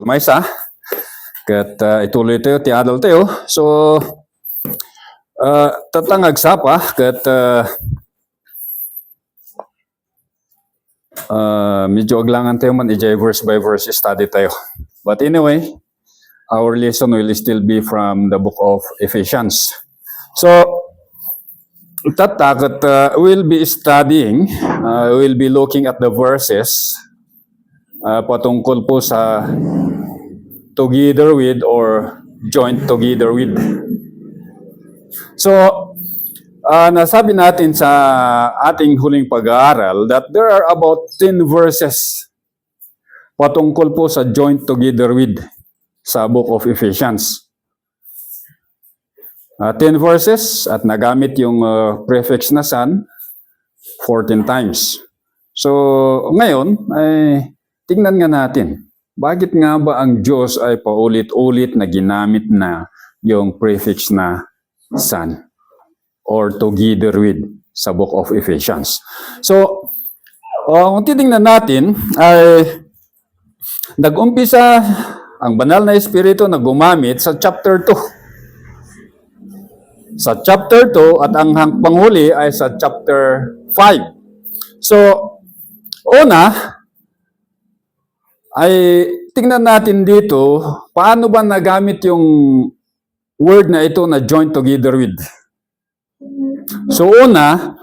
Maysa, ket ituloy tayo, ti adal tayo. So, tatangag sapa, ket medyo aglangan tayo man, ijay verse by verse study tayo. But anyway, our lesson will still be from the book of Ephesians. So, kat we'll be studying, we'll be looking at the verses patungkol po sa together with or joint together with. So, nasabi natin sa ating huling pag-aaral that there are about 10 verses patungkol po sa joint together with sa book of Ephesians. 10 verses at nagamit yung prefix na son 14 times. So, ngayon ay tingnan nga natin. Bakit nga ba ang Diyos ay paulit-ulit na ginamit na yung prefix na son or together with sa book of Ephesians? So, kung titingnan natin ay nag-umpisa ang banal na Espiritu na gumamit sa chapter 2. Sa chapter 2 at ang panghuli ay sa chapter 5. So, una ay tingnan natin dito paano ba nagamit yung word na ito na joint together with. So una,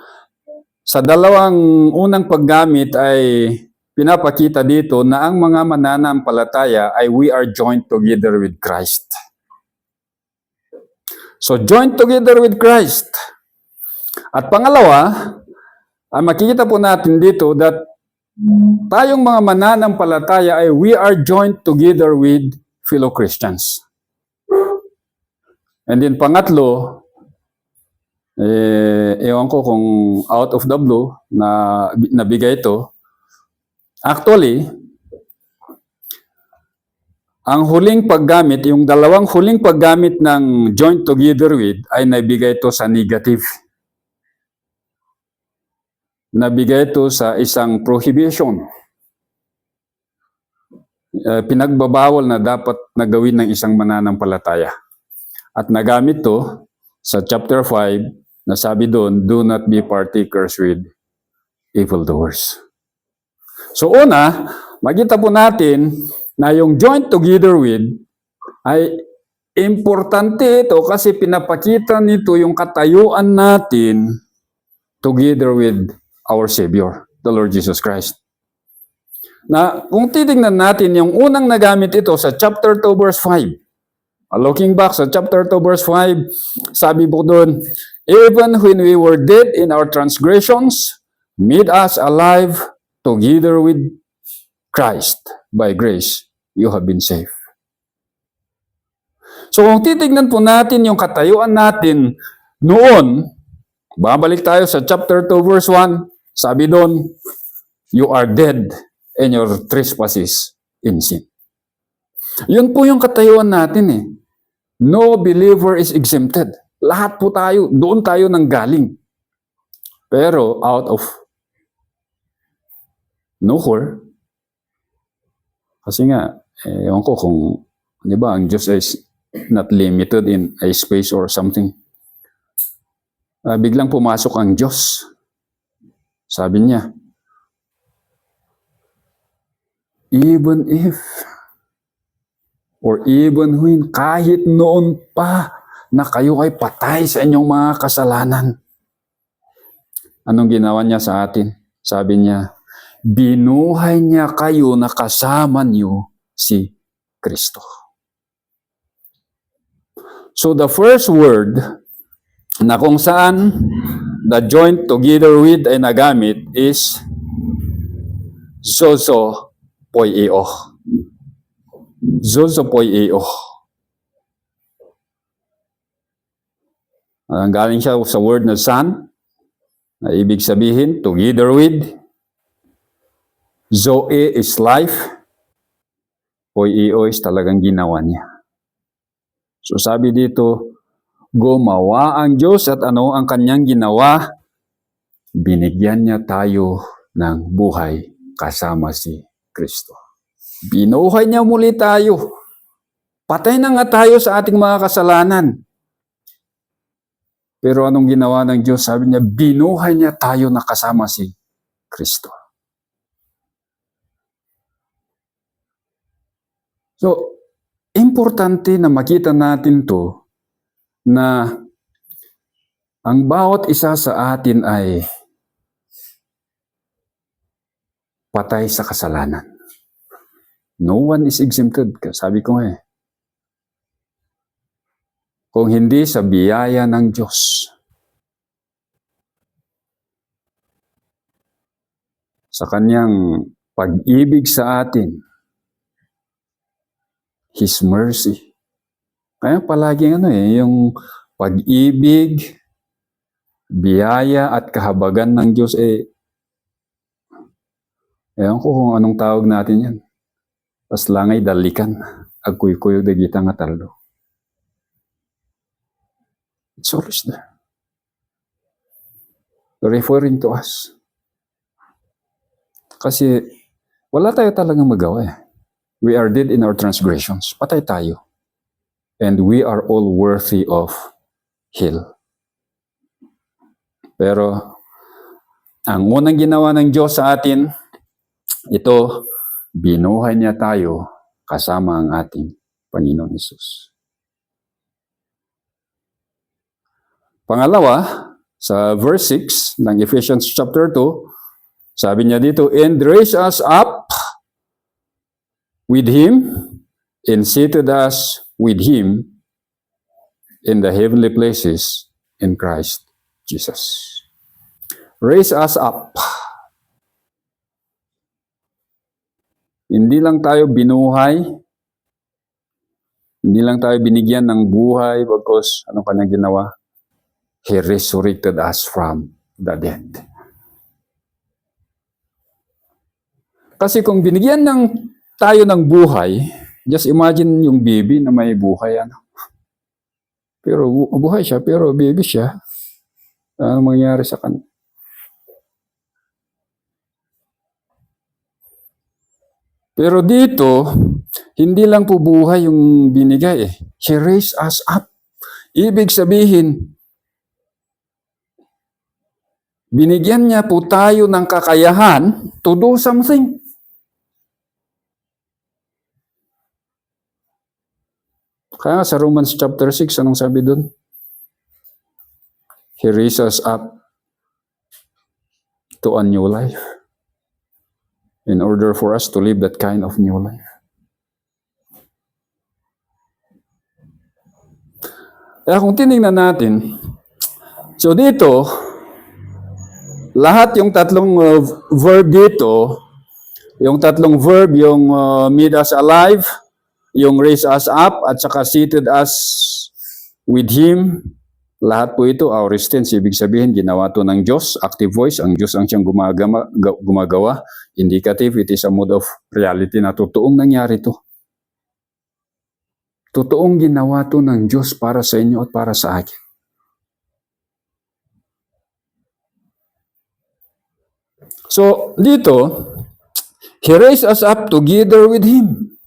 sa dalawang unang paggamit ay pinapakita dito na ang mga mananampalataya ay we are joined together with Christ. So joined together with Christ. At pangalawa, ay makikita po natin dito that tayong mga mananampalataya ay we are joined together with fellow Christians. And then pangatlo, ewan ko kung out of the blue na nabigay ito. Actually, ang huling paggamit, yung dalawang huling paggamit ng joined together with ay nabigay ito sa negative. Nabigay ito sa isang prohibition. Pinagbabawal na dapat nagawin ng isang mananampalataya. At nagamit ito sa chapter 5 na sabi doon, do not be partakers with evildoers. So una, makita po natin na yung joint together with ay importante ito kasi pinapakita nito yung katayuan natin together with our Savior, the Lord Jesus Christ. Na kung titingnan natin yung unang nagamit ito sa chapter 2 verse 5. Looking back sa chapter 2 verse 5, sabi po doon, even when we were dead in our transgressions, made us alive together with Christ. By grace, you have been saved. So kung titignan po natin yung katayuan natin noon, babalik tayo sa chapter 2 verse 1, sabi doon, you are dead in your trespasses in sin. Yun po yung katayuan natin eh. No believer is exempted. Lahat po tayo, doon tayo nanggaling. Pero out of nowhere, kasi nga, ewan ko kung, di ba, ang Diyos is not limited in a space or something. Biglang pumasok ang Diyos. Sabi niya, even if, or even when, kahit noon pa na kayo ay patay sa inyong mga kasalanan. Anong ginawa niya sa atin? Sabi niya, binuhay niya kayo na kasama niyo si Kristo. So the first word na kung saan the joint together with ay nagamit is zozo poieo. Zozo poieo. Ang galing siya sa word na son, na ibig sabihin together with. Zoe is life. Poieo is talagang ginawa niya. So sabi dito, gumawa ang Diyos at ano ang kanyang ginawa? Binigyan niya tayo ng buhay kasama si Kristo. Binuhay niya muli tayo. Patay na nga tayo sa ating mga kasalanan. Pero anong ginawa ng Diyos? Sabi niya, binuhay niya tayo na kasama si Kristo. So, importante na makita natin to na ang bawat isa sa atin ay patay sa kasalanan. No one is exempted. Sabi ko nga kung hindi sa biyaya ng Diyos. Sa kanyang pag-ibig sa atin, His mercy. Kaya palaging yung pag-ibig, biyaya at kahabagan ng Diyos ewan ko kung anong tawag natin yan. Pas langay dalikan, agkuy-kuyo dagita nga talo. It's always there. Referring to us. Kasi wala tayo talagang magawa We are dead in our transgressions. Patay tayo. And we are all worthy of hell. Pero ang unang ginawa ng Diyos sa atin, ito, binuhay niya tayo kasama ang ating Panginoon Hesus. Pangalawa, sa verse 6 ng Ephesians chapter 2, sabi niya dito, and raise us up with Him and seated us with Him in the heavenly places in Christ Jesus. Raise us up. Hindi lang tayo binuhay, hindi lang tayo binigyan ng buhay, bagkus anong kanyang ginawa? He resurrected us from the dead. Kasi kung binigyan tayo ng buhay, just imagine yung baby na may buhay. Pero buhay siya, pero baby siya. Ano mangyayari sa kanya? Pero dito, hindi lang po buhay yung binigay He raised us up. Ibig sabihin, binigyan niya po tayo ng kakayahan to do something. Kaya sa Romans chapter 6, anong sabi doon? He raised us up to a new life in order for us to live that kind of new life. Kaya kung tinignan natin, so dito, lahat yung tatlong verb dito, yung tatlong verb, yung made us alive, yung raise us up, at saka seated us with Him, lahat po ito, aorist tense, ibig sabihin, ginawa to ng Diyos, active voice, ang Diyos ang siyang gumagawa, indicative, it is a mode of reality na totoong nangyari to. Totoong ginawa to ng Diyos para sa inyo at para sa akin. So, dito, He raised us up together with Him.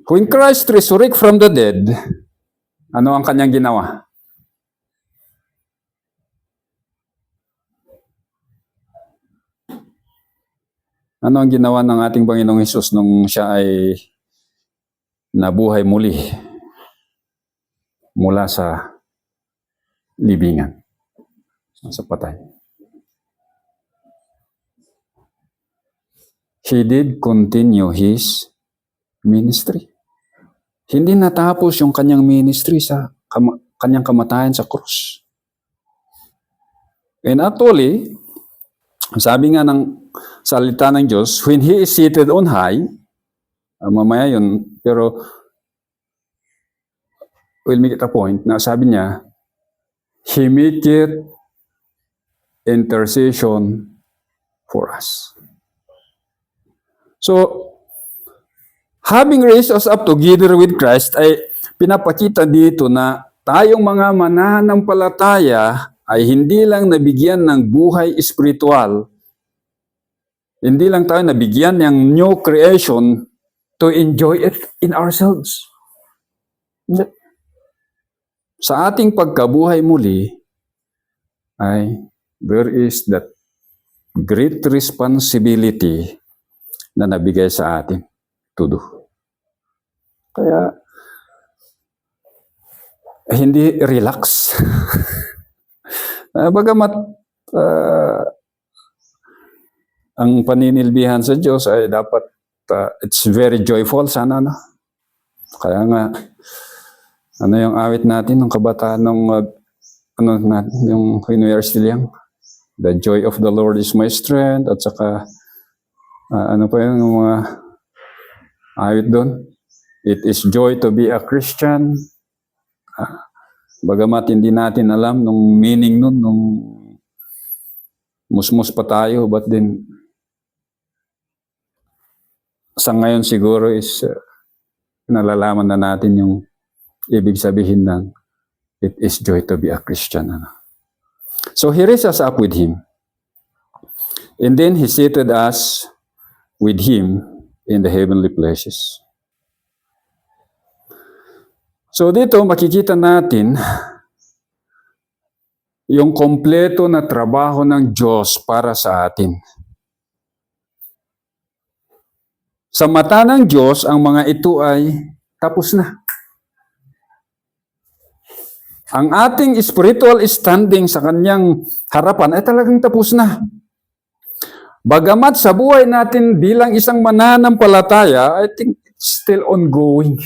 When Christ resurrected from the dead, ano ang kanyang ginawa? Ano ang ginawa ng ating Panginoong Hesus nung siya ay nabuhay muli mula sa libingan, sa patay? He did continue His ministry. Hindi natapos yung kanyang ministry sa kanyang kamatayan sa krus. And actually, sabi nga ng salita ng Diyos, when He is seated on high, mamaya yun, pero we'll make it a point na sabi niya, He make it intercession for us. So, having raised us up together with Christ, ay pinapakita dito na tayong mga mananampalataya ay hindi lang nabigyan ng buhay espiritual, Hindi lang tayo nabigyan ng new creation to enjoy it in ourselves. Sa ating pagkabuhay muli, ay there is that great responsibility na nabigay sa atin to do. Kaya, hindi relax. Bagamat ang paninilbihan sa Diyos ay dapat it's very joyful sana, no? Kaya nga, ano yung awit natin ng kabataan ng yung when we are still young? The joy of the Lord is my strength. At saka, ano pa yung mga awit doon? It is joy to be a Christian. Bagamat hindi natin alam nung meaning nun, nung musmus pa tayo, but then, sa ngayon siguro is nalalaman na natin yung ibig sabihin ng it is joy to be a Christian. So he raised us up with him. And then he seated us with him in the heavenly places. So dito makikita natin yung kompleto na trabaho ng Diyos para sa atin. Sa mata ng Diyos, ang mga ito ay tapos na. Ang ating spiritual standing sa kanyang harapan ay talagang tapos na. Bagamat sa buhay natin bilang isang mananampalataya, I think it's still ongoing.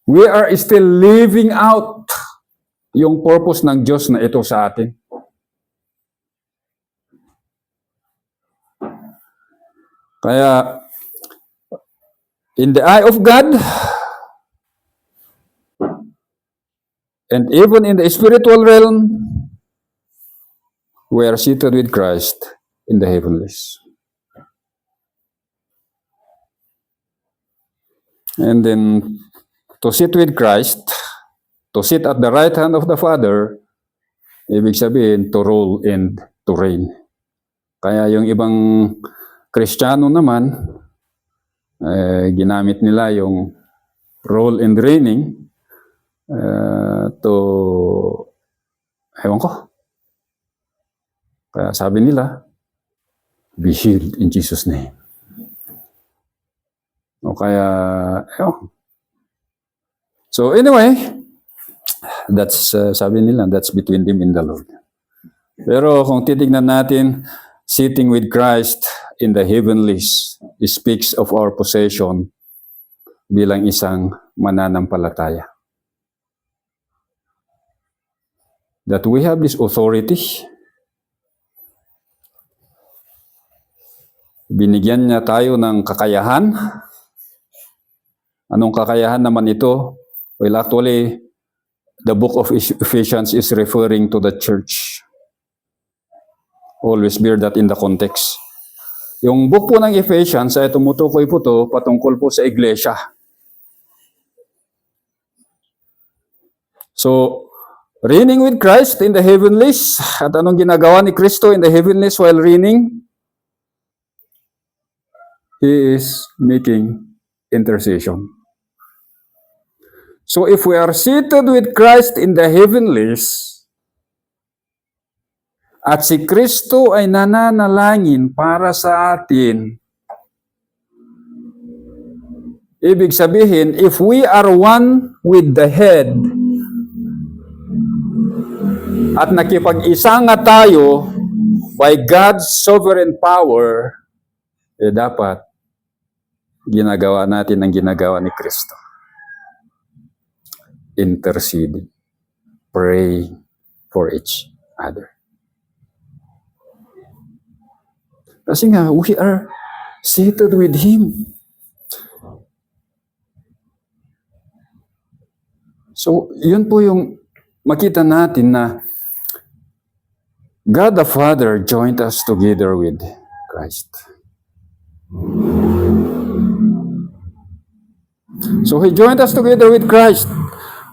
We are still living out yung purpose ng Diyos na ito sa atin. Kaya, in the eye of God, and even in the spiritual realm, we are seated with Christ in the heavenlies. And then, to sit with Christ, to sit at the right hand of the Father, ibig sabihin, to rule and to reign. Kaya yung ibang Kristiyano naman, ginamit nila yung rule and reigning to, ewan ko. Kaya sabi nila, be healed in Jesus' name. O kaya, ewan. So anyway, that's, sabi nila, that's between them and the Lord. Pero kung titignan natin, sitting with Christ in the heavenlies speaks of our possession bilang isang mananampalataya. That we have this authority. Binigyan niya tayo ng kakayahan. Anong kakayahan naman ito? Well, actually, the book of Ephesians is referring to the church. Always bear that in the context. Yung book po ng Ephesians ay tumutukoy po to patungkol po sa iglesia. So, reigning with Christ in the heavenlies. At anong ginagawa ni Kristo in the heavenlies while reigning? He is making intercession. So if we are seated with Christ in the heavenlies, at si Kristo ay nananalangin para sa atin, ibig sabihin, if we are one with the head, at nakipag-isa nga tayo by God's sovereign power, dapat ginagawa natin ang ginagawa ni Kristo. Interceding, pray for each other. Kasi nga, we are seated with Him. So, yun po yung makita natin na God the Father joined us together with Christ. So, He joined us together with Christ.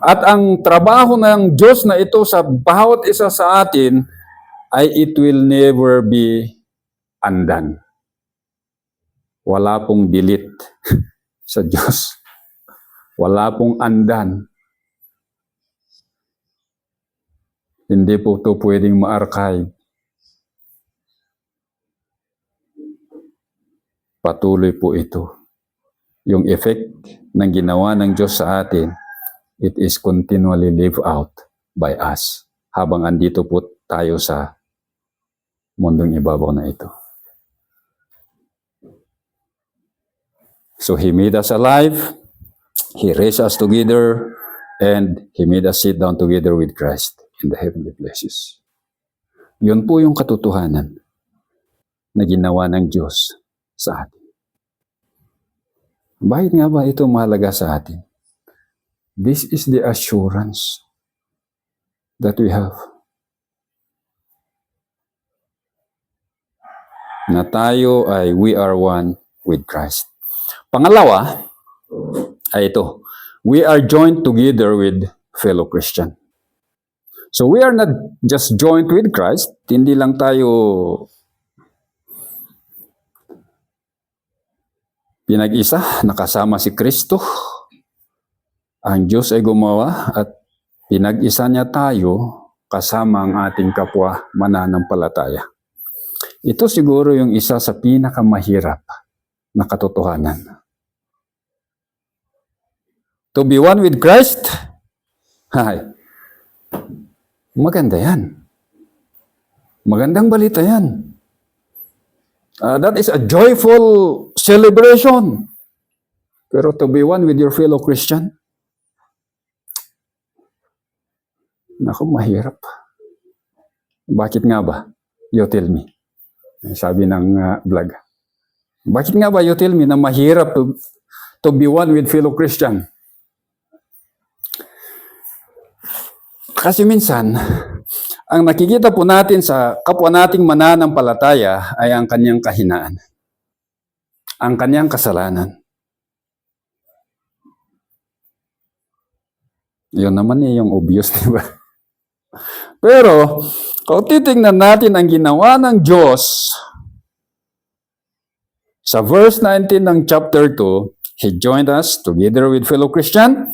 At ang trabaho ng Diyos na ito sa bawat isa sa atin ay it will never be undone. Wala pong delete sa Diyos. Wala pong undone. Hindi po ito pwedeng ma-archive. Patuloy po ito. Yung effect ng ginawa ng Diyos sa atin, it is continually lived out by us habang andito po tayo sa mundong ibabaw na ito. So He made us alive, He raised us together, and He made us sit down together with Christ in the heavenly places. Yun po yung katotohanan na ginawa ng Diyos sa atin. Bakit nga ba ito mahalaga sa atin? This is the assurance that we have. Na tayo ay we are one with Christ. Pangalawa ay ito. We are joined together with fellow Christian. So we are not just joined with Christ. Hindi lang tayo pinag-isa, nakasama si Kristo. Ang Diyos ay gumawa at pinag-isa niya tayo kasama ang ating kapwa mananampalataya. Ito siguro yung isa sa pinakamahirap na katotohanan. To be one with Christ, maganda yan. Magandang balita yan. That is a joyful celebration. Pero to be one with your fellow Christian, naku, mahirap. Bakit nga ba? You tell me. Sabi ng vlog. Bakit nga ba, you tell me, na mahirap to be one with fellow Christian? Kasi minsan, ang nakikita po natin sa kapwa nating mananampalataya ay ang kanyang kahinaan. Ang kanyang kasalanan. Yun naman yung obvious, di ba? Pero, kung titingnan natin ang ginawa ng Diyos, sa verse 19 ng chapter 2, He joined us together with fellow Christian.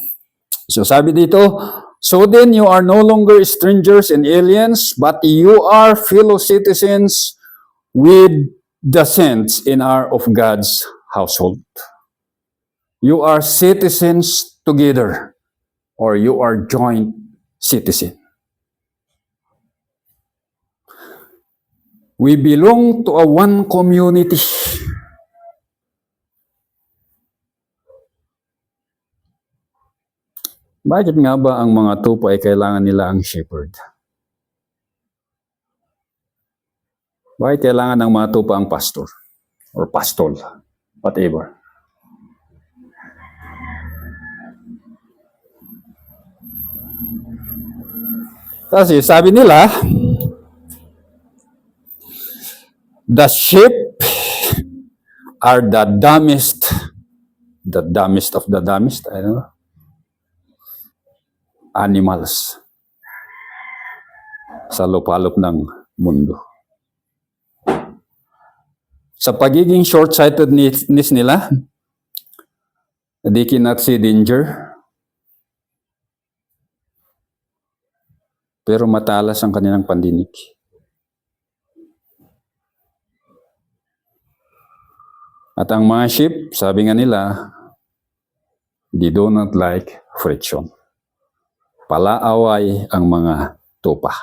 So sabi dito, so then you are no longer strangers and aliens, but you are fellow citizens with the saints in our of God's household. You are citizens together, or you are joint citizen. We belong to a one community. Bakit nga ba ang mga tupa ay kailangan nila ang shepherd? Bakit kailangan ng mga tupa ang pastor? Or pastol? Whatever. Kasi sabi nila, the sheep are the dumbest of the dumbest, I don't know, animals sa lupalop ng mundo. Sa pagiging short-sightedness nila, they cannot see danger, pero matalas ang kanilang pandinig. At ang mga sheep, sabi nga nila, they do not like friction. Palaaway ang mga tupa.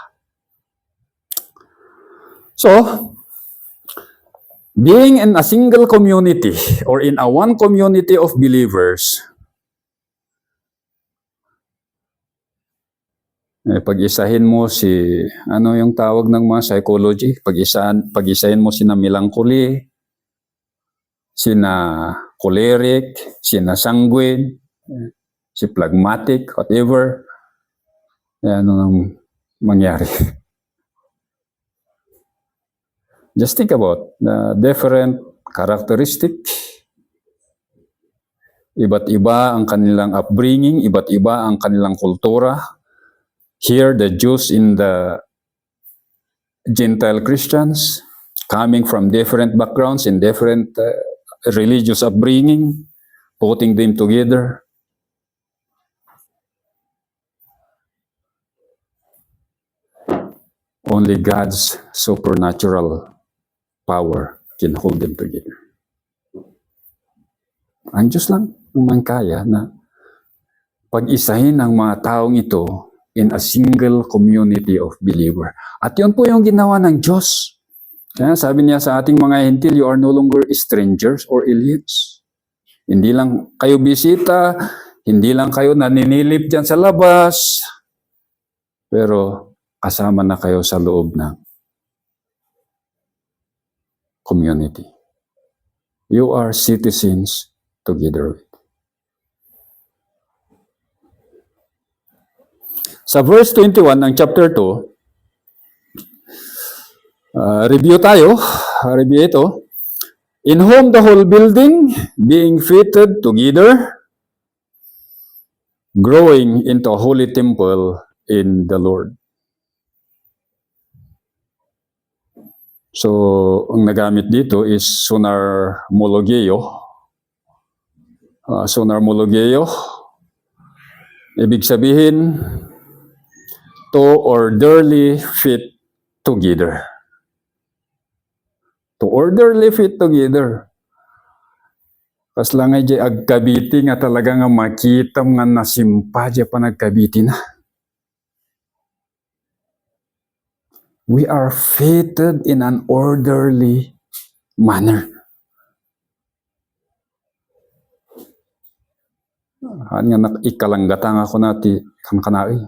So, being in a single community or in a one community of believers, pag-isahin mo si, ano yung tawag ng mga psychology? Pag-isahin mo sina melancholy, sina choleric, sina sanguine, si phlegmatic, whatever. Ano nang mangyari? Just think about the different characteristic. Iba't iba ang kanilang upbringing, iba't iba ang kanilang kultura. Here, the Jews in the Gentile Christians coming from different backgrounds and different religious upbringing, putting them together. Only God's supernatural power can hold them together. Ang Diyos lang naman kaya na pag-isahin ang mga taong ito in a single community of believer. At yun po yung ginawa ng Diyos. Kaya sabi niya sa ating mga hentil, you are no longer strangers or aliens. Hindi lang kayo bisita, hindi lang kayo naninilip dyan sa labas, pero kasama na kayo sa loob ng community. You are citizens together. Sa verse 21 ng chapter 2, review ito. In whom the whole building being fitted together, growing into a holy temple in the Lord. So, ang nagamit dito is sunarmologeo. Sunarmologeo. Ibig sabihin, to orderly fit together. To orderly fit together. Kas lang ay agkabiti nga talaga nga makita nga nasimpa dya pa nagkabiti na. We are fitted in an orderly manner. Han nga ikalanggata ako nati kang kanai.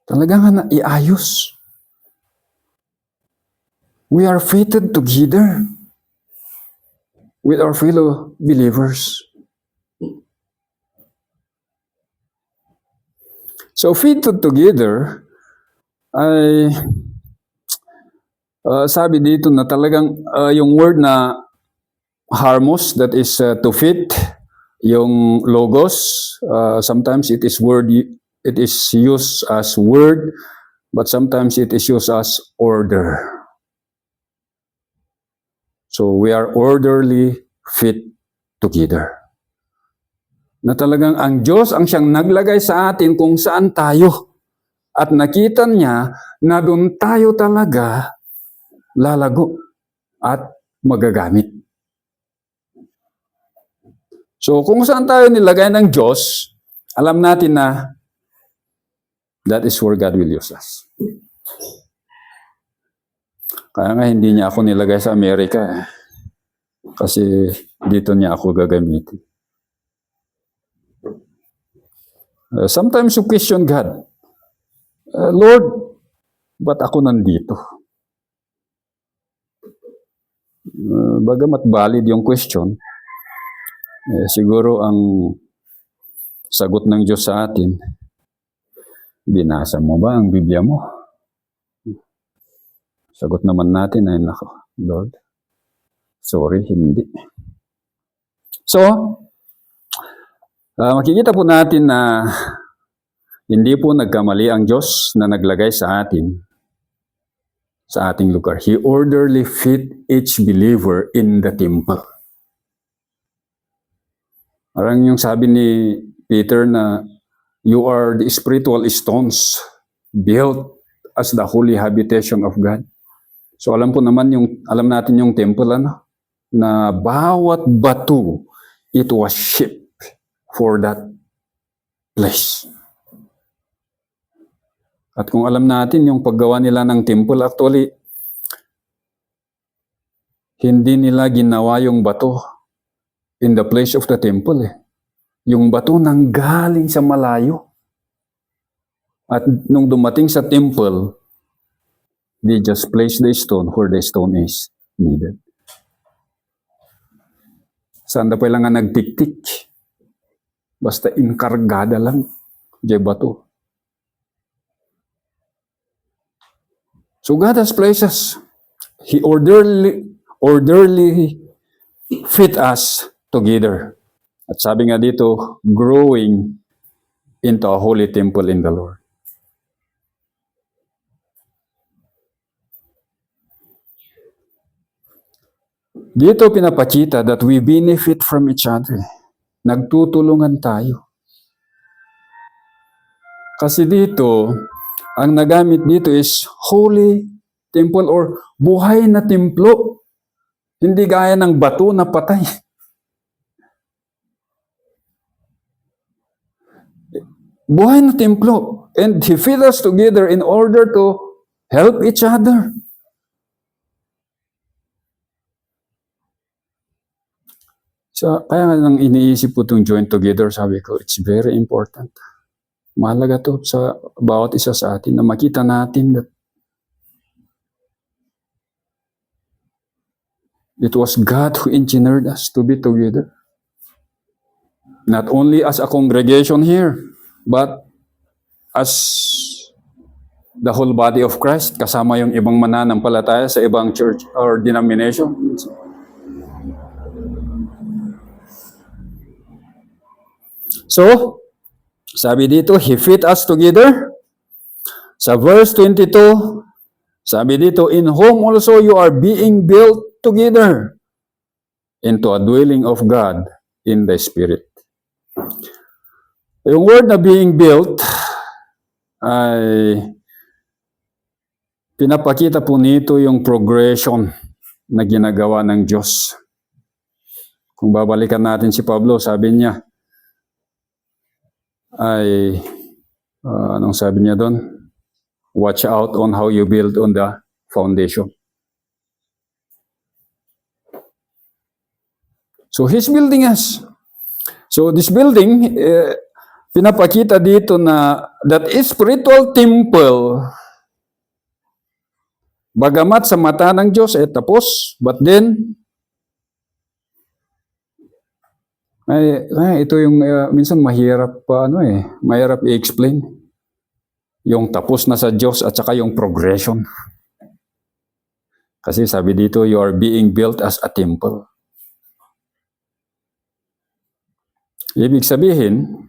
Talaga nga na iayos. We are fitted together with our fellow believers. So fitted together ay sabi dito na talagang yung word na harmos, that is to fit, yung logos, sometimes it is used as word, but sometimes it is used as order. So we are orderly fit together. Na talagang ang Diyos ang siyang naglagay sa atin kung saan tayo. At nakita niya na doon tayo talaga lalago at magagamit. So kung saan tayo nilagay ng Diyos, alam natin na that is where God will use us. Kaya nga hindi niya ako nilagay sa Amerika. Kasi dito niya ako gagamitin. Sometimes you question God. Lord, ba't ako nandito? Bagamat valid yung question, siguro ang sagot ng Diyos sa atin, binasa mo ba ang Biblia mo? Sagot naman natin ay, nako, Lord, sorry, hindi. So, makikita po natin na hindi po nagkamali ang Diyos na naglagay sa atin, sa ating lugar. He orderly fit each believer in the temple. Parang yung sabi ni Peter na, you are the spiritual stones built as the holy habitation of God. So alam natin yung temple, na bawat batu, it was shaped for that place. At kung alam natin yung paggawa nila ng temple, actually, hindi nila ginawa yung bato in the place of the temple. Yung bato nang galing sa malayo. At nung dumating sa temple, they just place the stone where the stone is needed. Saan na pa lang nga nagtiktik? Basta inkargada lang, di bato. So God has placed us. He orderly fit us together. At sabi nga dito, growing into a holy temple in the Lord. Dito pinapakita that we benefit from each other. Nagtutulungan tayo. Kasi dito, ang nagamit dito is holy temple or buhay na templo. Hindi gaya ng bato na patay. Buhay na templo. And He filled us together in order to help each other. So, kaya nga nang iniisip ko itong join together, sabi ko, it's very important. Mahalaga to sa bawat isa sa atin na makita natin that it was God who engineered us to be together. Not only as a congregation here, but as the whole body of Christ, kasama yung ibang mananampalataya sa ibang church or denomination. So, sabi dito, He fit us together. Sa verse 22, sabi dito, in whom also you are being built together into a dwelling of God in the Spirit. Yung word na being built ay pinapakita po nito yung progression na ginagawa ng Diyos. Kung babalikan natin si Pablo, sabi niya, anong sabi niya doon? Watch out on how you build on the foundation. So He's building us. So this building, pinapakita dito na that is spiritual temple. Bagamat sa mata ng Diyos tapos, but then ito yung minsan mahirap mahirap i-explain. Yung tapos na sa Diyos at saka yung progression. Kasi sabi dito, you are being built as a temple. Ibig sabihin,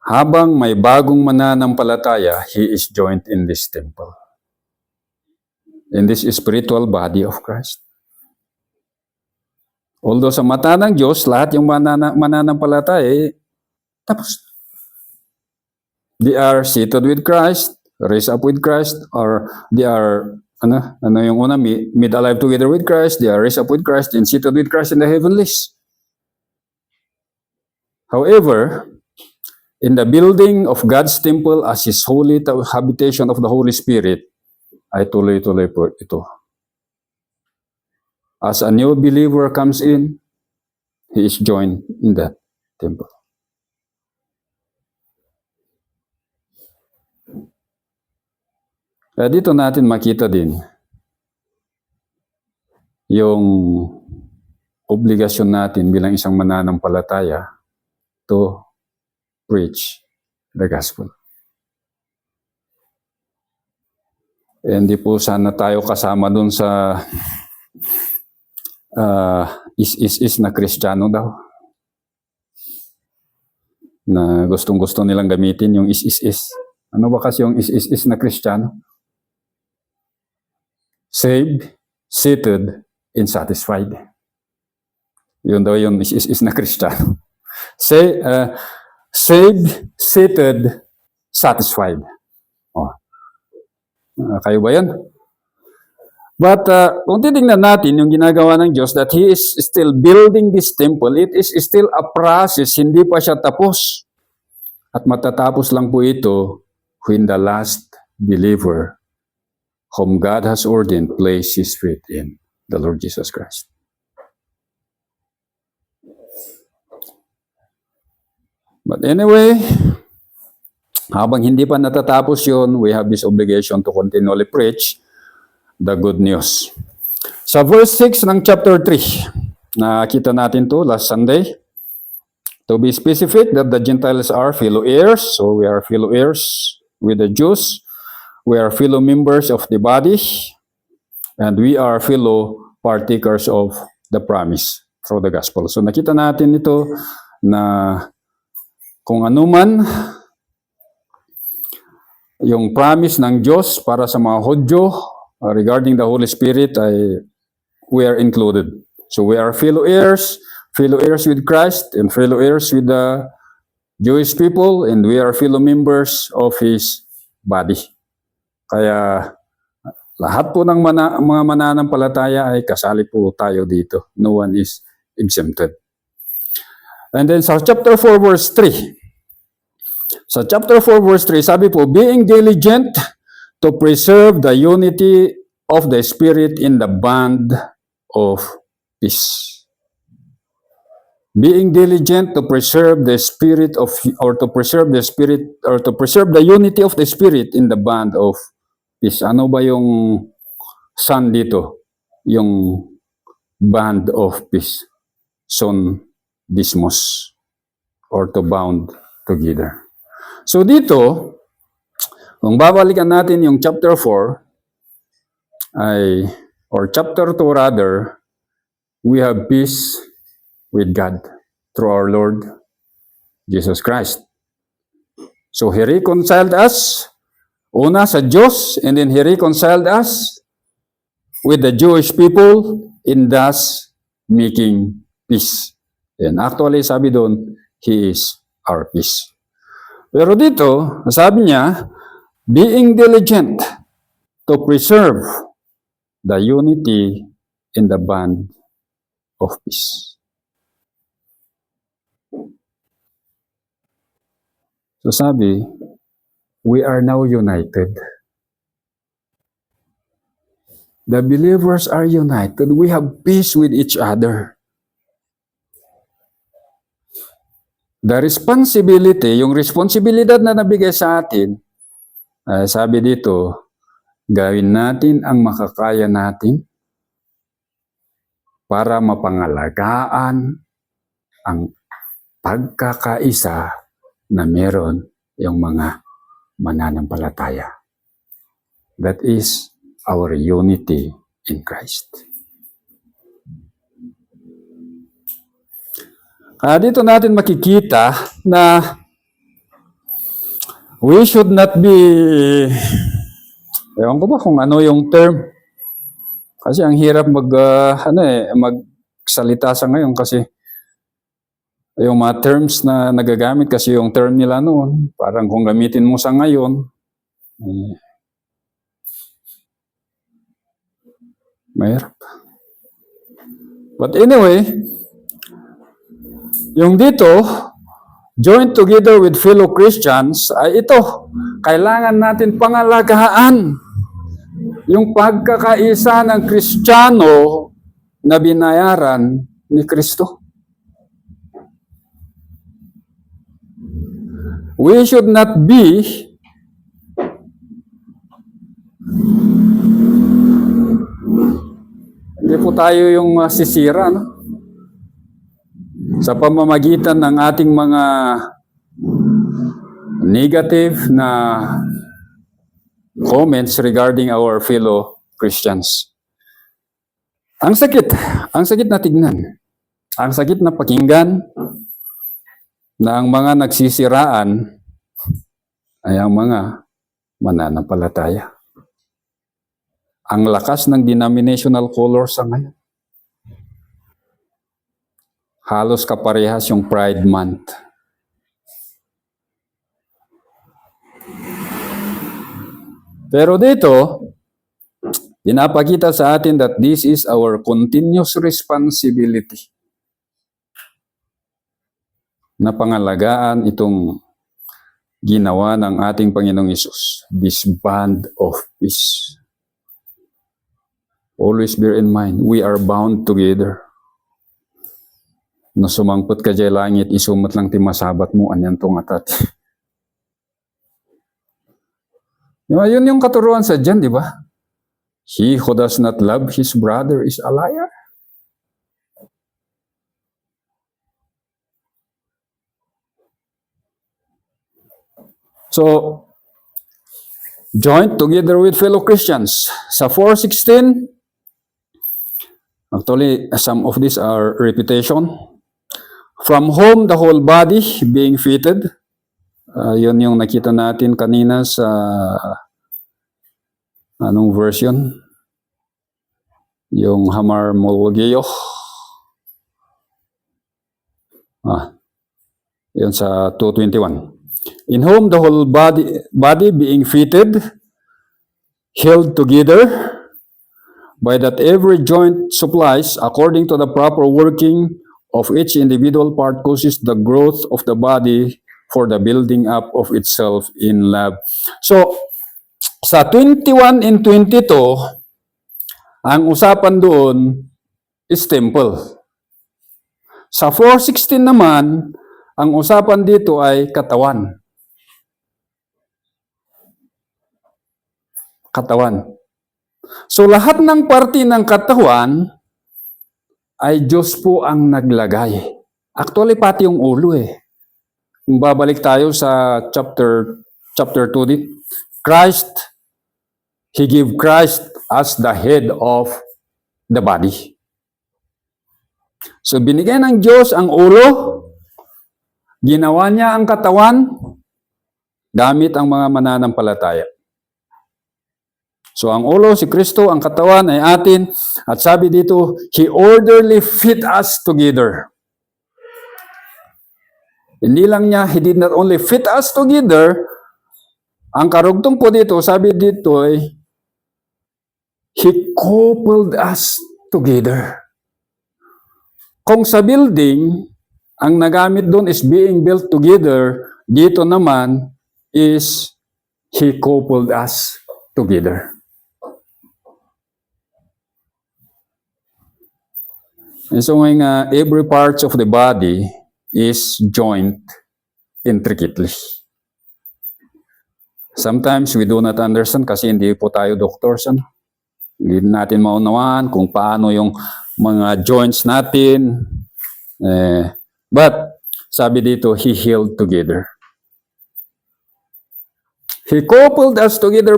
habang may bagong mananampalataya, he is joined in this temple. In this spiritual body of Christ. Although sa mata ng Diyos, lahat yung mananampalataya, tapos. They are seated with Christ, raised up with Christ, or they are, yung una, made alive together with Christ, they are raised up with Christ, and seated with Christ in the heavenlies. However, in the building of God's temple as His holy habitation of the Holy Spirit, ay tuloy-tuloy po ito. As a new believer comes in, he is joined in that temple. Kaya dito natin makita din yung obligasyon natin bilang isang mananampalataya to preach the gospel. Hindi po sana tayo kasama dun sa is na Kristiyano daw. Na gustong-gusto nilang gamitin yung is. Ano ba kasi yung is na Kristiyano? Saved, seated, and satisfied. Yun daw yung is na Kristiyano. Saved, seated, satisfied. Kayo ba yan? But kung titingnan natin yung ginagawa ng Diyos, that He is still building this temple, it is still a process, hindi pa siya tapos. At matatapos lang po ito when the last believer whom God has ordained place His faith in, the Lord Jesus Christ. But anyway, habang hindi pa natatapos yun, we have this obligation to continually preach the good news. Sa verse 6 ng chapter 3, nakita natin to last Sunday. To be specific, that the Gentiles are fellow heirs. So we are fellow heirs with the Jews. We are fellow members of the body. And we are fellow partakers of the promise through the gospel. So nakita natin ito na kung anuman yung promise ng Diyos para sa mga Hudyo, regarding the Holy Spirit, we are included. So we are fellow heirs with Christ, and fellow heirs with the Jewish people, and we are fellow members of His body. Kaya lahat po ng mga mananampalataya ay kasali po tayo dito. No one is exempted. And then sa chapter 4 verse 3. Sa chapter 4 verse 3, sabi po, being diligent to preserve the unity of the Spirit in the bond of peace. Being diligent to preserve the spirit of, or to preserve the spirit, or to preserve the unity of the Spirit in the bond of peace. Ano ba yung son dito? Yung bond of peace. Son dismos, or to bound together. So dito, kung babalikan natin yung chapter 4, or chapter 2 rather, we have peace with God through our Lord Jesus Christ. So He reconciled us, una sa Diyos, and then He reconciled us with the Jewish people, in thus making peace. And actually, sabi doon, He is our peace. Pero dito, sabi niya, being diligent to preserve the unity in the bond of peace. So sabi, we are now united. The believers are united. We have peace with each other. The responsibility, yung responsibilidad na nabigay sa atin, sabi dito, gawin natin ang makakaya natin para mapangalagaan ang pagkakaisa na meron yung mga mananampalataya. That is our unity in Christ. Dito natin makikita na we should not be, ewan ko ba kung ano yung term, kasi ang hirap magsalita sa ngayon kasi yung mga terms na nagagamit, kasi yung term nila noon, parang kung gamitin mo sa ngayon, mahirap. But anyway, yung dito, join together with fellow Christians, ay ito, kailangan natin pangalagaan yung pagkakaisa ng Kristiyano na binayaran ni Kristo. We should not be hindi po tayo yung sisira, no? Sa pamamagitan ng ating mga negative na comments regarding our fellow Christians. Ang sakit na tignan. Ang sakit na pakinggan na ang mga nagsisiraan ay ang mga mananampalataya. Ang lakas ng denominational colors sa ngayon. Halos kaparehas yung Pride Month. Pero dito, pinapakita sa atin that this is our continuous responsibility na pangalagaan itong ginawa ng ating Panginoong Hesus, this bond of peace. Always bear in mind, we are bound together. No sumangpot ka dyan langit, isumot lang ti masabat mo, anyan tong atat. Yun yung katuruan sa dyan, di ba? He who does not love his brother is a liar. So, join together with fellow Christians. Sa 4:16, actually, some of these are repetition. From whom the whole body being fitted. Yun yung nakita natin kanina sa anong version? yung hamarmologeo. Yun sa 2:21. In whom the whole body being fitted, held together, by that every joint supplies, according to the proper working of each individual part, causes the growth of the body for the building up of itself in love. So, sa 21 and 22, ang usapan doon is temple. Sa 4:16 naman, ang usapan dito ay katawan. Katawan. So lahat ng parte ng katawan ay Diyos po ang naglagay. Actually, pati yung ulo eh. Kung babalik tayo sa chapter 2, Christ, He gave Christ as the head of the body. So binigay ng Diyos ang ulo, ginawa niya ang katawan, gamit ang mga mananampalataya. So ang ulo, si Kristo, ang katawan ay atin, at sabi dito, He orderly fit us together. Hindi lang niya, He did not only fit us together, ang karugtong po dito, sabi dito ay, He coupled us together. Kung sa building, ang nagamit doon is being built together, dito naman is He coupled us together. And so every part of the body is joined intricately. Sometimes we do not understand kasi hindi po tayo doctors. Hindi natin maunawaan kung paano yung mga joints natin. But sabi dito, He held together. He coupled us together.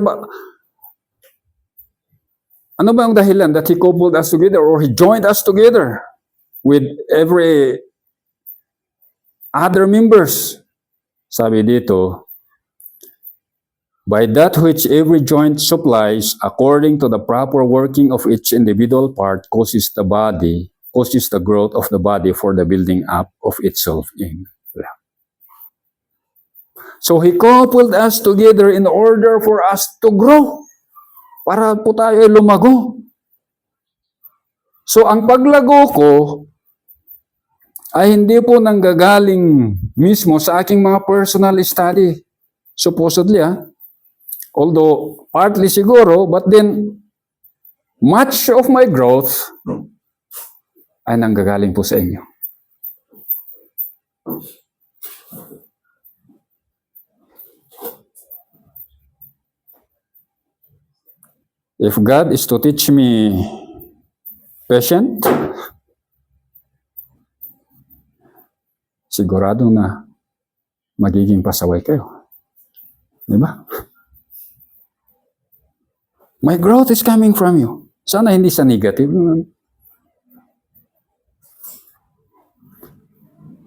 Ano ba ang dahilan that He coupled us together or He joined us together with every other members? Sabi dito, by that which every joint supplies, according to the proper working of each individual part, causes the growth of the body for the building up of itself in love. So He coupled us together in order for us to grow. Para po tayo ay lumago. So ang paglago ko ay hindi po nanggagaling mismo sa aking mga personal study. Supposedly, although partly siguro, but then much of my growth ay nanggagaling po sa inyo. If God is to teach me patient, sigurado na magiging pasaway kayo. Di ba? My growth is coming from you. Sana hindi sa negative.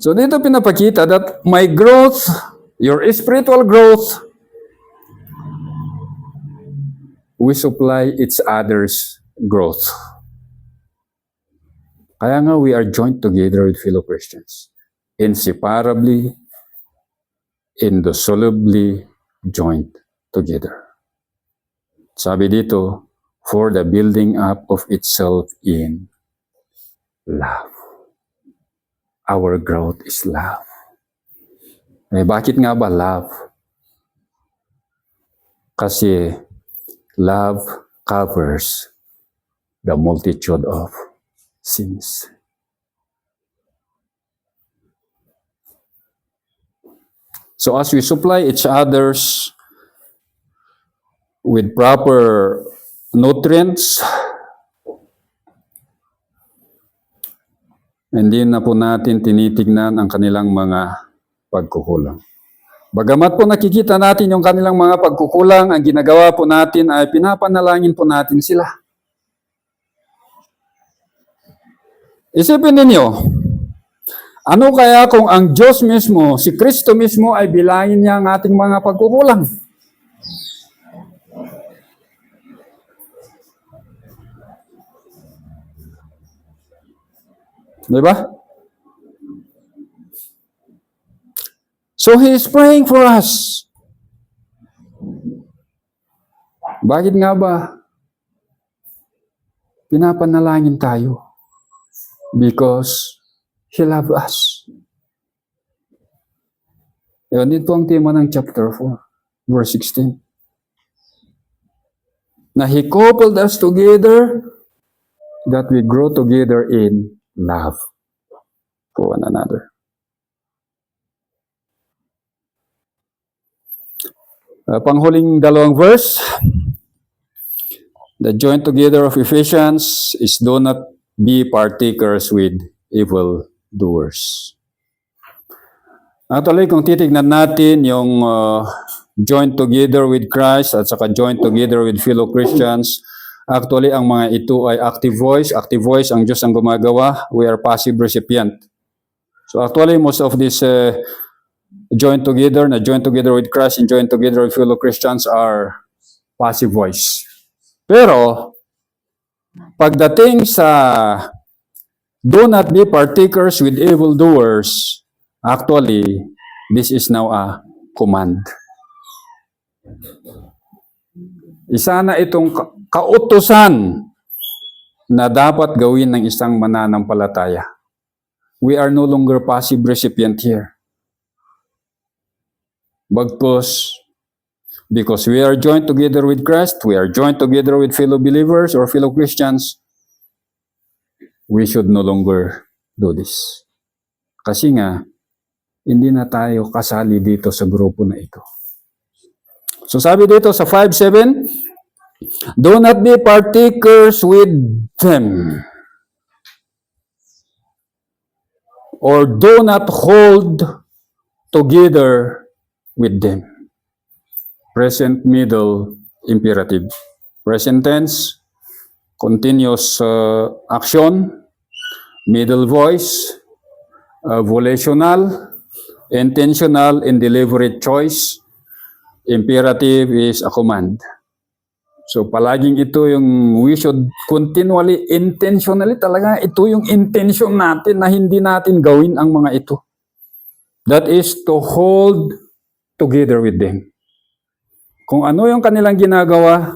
So dito pinapakita that my growth, your spiritual growth, we supply each other's growth. Kaya nga we are joined together with fellow Christians. Inseparably, indissolubly joined together. Sabi dito, for the building up of itself in love. Our growth is love. Bakit nga ba love? Kasi love covers the multitude of sins. So as we supply each others with proper nutrients, hindi na po natin tinitignan ang kanilang mga pagkukulang. Bagamat po nakikita natin yung kanilang mga pagkukulang, ang ginagawa po natin ay pinapanalangin po natin sila. Isipin ninyo, ano kaya kung ang Diyos mismo, si Kristo mismo ay bilangin niya ang ating mga pagkukulang? Di ba? So He is praying for us. Bakit nga ba pinapanalangin tayo? Because He loves us. Yun, ito ang tema ng chapter 4, verse 16. Na He coupled us together that we grow together in love for one another. Panghuling dalawang verse, the joint together of Ephesians is do not be partakers with evil doers. Actually, kung titignan natin yung joint together with Christ at saka joint together with fellow Christians, actually, ang mga ito ay active voice. Active voice, ang Diyos ang gumagawa. We are passive recipient. So actually, most of this joint together with Christ and joint together with fellow Christians are passive voice. Pero, pagdating sa do not be partakers with evildoers, actually, this is now a command. Isa na itong kautusan na dapat gawin ng isang mananampalataya. We are no longer passive recipient here. Bagkus, because we are joined together with Christ, we are joined together with fellow believers or fellow Christians, we should no longer do this. Kasi nga, hindi na tayo kasali dito sa grupo na ito. So sabi dito sa 5:7, do not be partakers with them, or do not hold together with them. Present middle imperative. Present tense, continuous action, middle voice, volitional, intentional, and deliberate choice. Imperative is a command. So palaging ito yung we should continually, intentionally talaga ito yung intention natin na hindi natin gawin ang mga ito. That is to hold together with them. Kung ano yung kanilang ginagawa,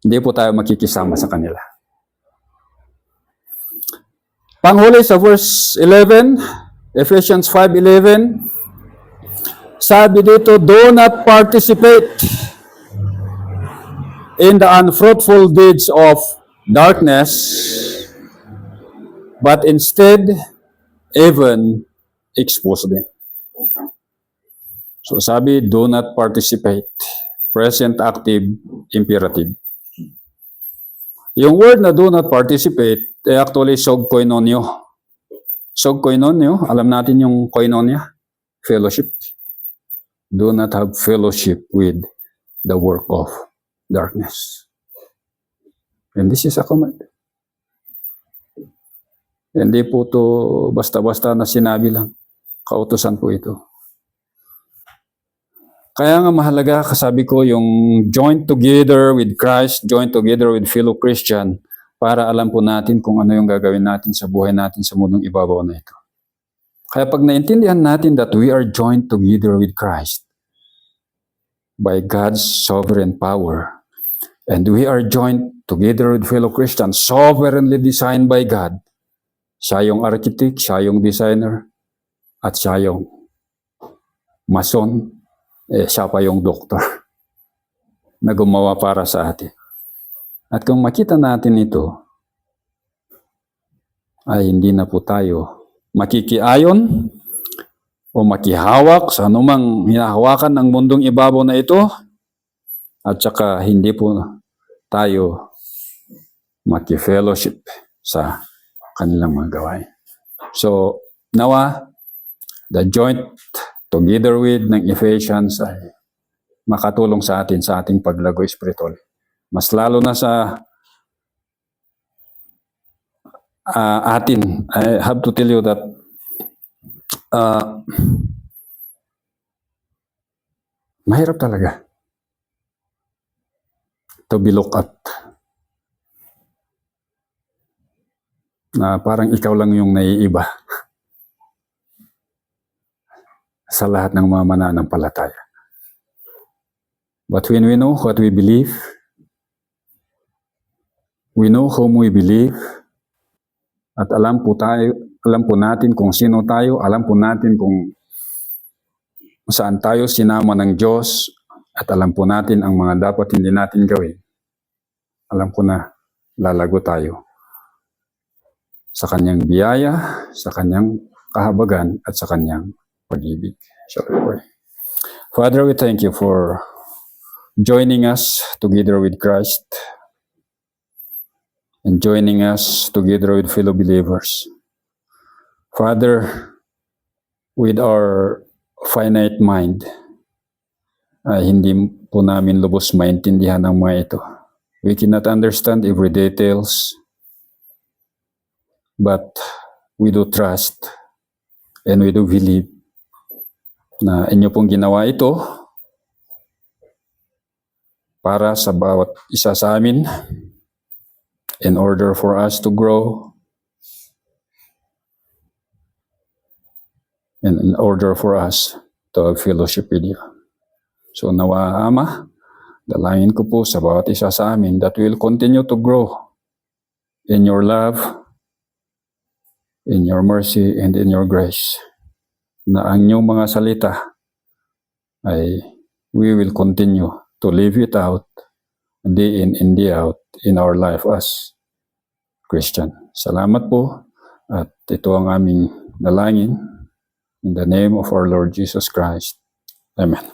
hindi po tayo makikisama sa kanila. Panghuli sa verse 11, Ephesians 5:11, sabi dito, do not participate in the unfruitful deeds of darkness, but instead, even expose them. So sabi, do not participate. Present active imperative. Yung word na do not participate, actually sog koinonyo. Sog koinonyo, alam natin yung koinonia, fellowship. Do not have fellowship with the work of darkness. And this is a command. Hindi po to basta-basta na sinabi lang. Kautusan po ito. Kaya nga mahalaga, kasabi ko, yung joint together with Christ, joint together with fellow Christian, para alam po natin kung ano yung gagawin natin sa buhay natin sa mundong ibabaw na ito. Kaya pag naintindihan natin that we are joined together with Christ by God's sovereign power, and we are joined together with fellow Christians, sovereignly designed by God, siya yung architect, siya yung designer, at siya yung mason, siya pa yung doktor na gumawa para sa atin. At kung makita natin ito, ay hindi na po tayo makikiayon o makihawak sa anumang hinahawakan ng mundong ibabaw na ito, at saka hindi po tayo maki-fellowship sa kanilang mga gawain. So, nawa, the joint together with ng Ephesians ay makatulong sa atin sa ating paglago spiritual. Mas lalo na sa atin. I have to tell you that mahirap talaga to be looked at. na parang ikaw lang yung naiiba sa lahat ng mga mananampalataya. But when we know what we believe, we know whom we believe, at alam po natin kung sino tayo, alam po natin kung saan tayo sinama ng Diyos, at alam po natin ang mga dapat hindi natin gawin. Alam ko na lalago tayo sa kanyang biyaya, sa kanyang kahabagan, at sa kanyang pag-ibig. Shall we pray? Father, we thank you for joining us together with Christ and joining us together with fellow believers. Father, with our finite mind, hindi po namin lubos maintindihan ang mga ito. We cannot understand every details, but we do trust and we do believe na inyo pong ginawa ito para sa bawat isa sa amin in order for us to grow and in order for us to have fellowship with you. So nawa, Ama, dalangin ko po sa bawat isa sa amin that we will continue to grow in your love, in your mercy, and in your grace. Na ang inyong mga salita ay we will continue to live it out day in and day out in our life as Christian. Salamat po, at ito ang aming dalangin in the name of our Lord Jesus Christ. Amen.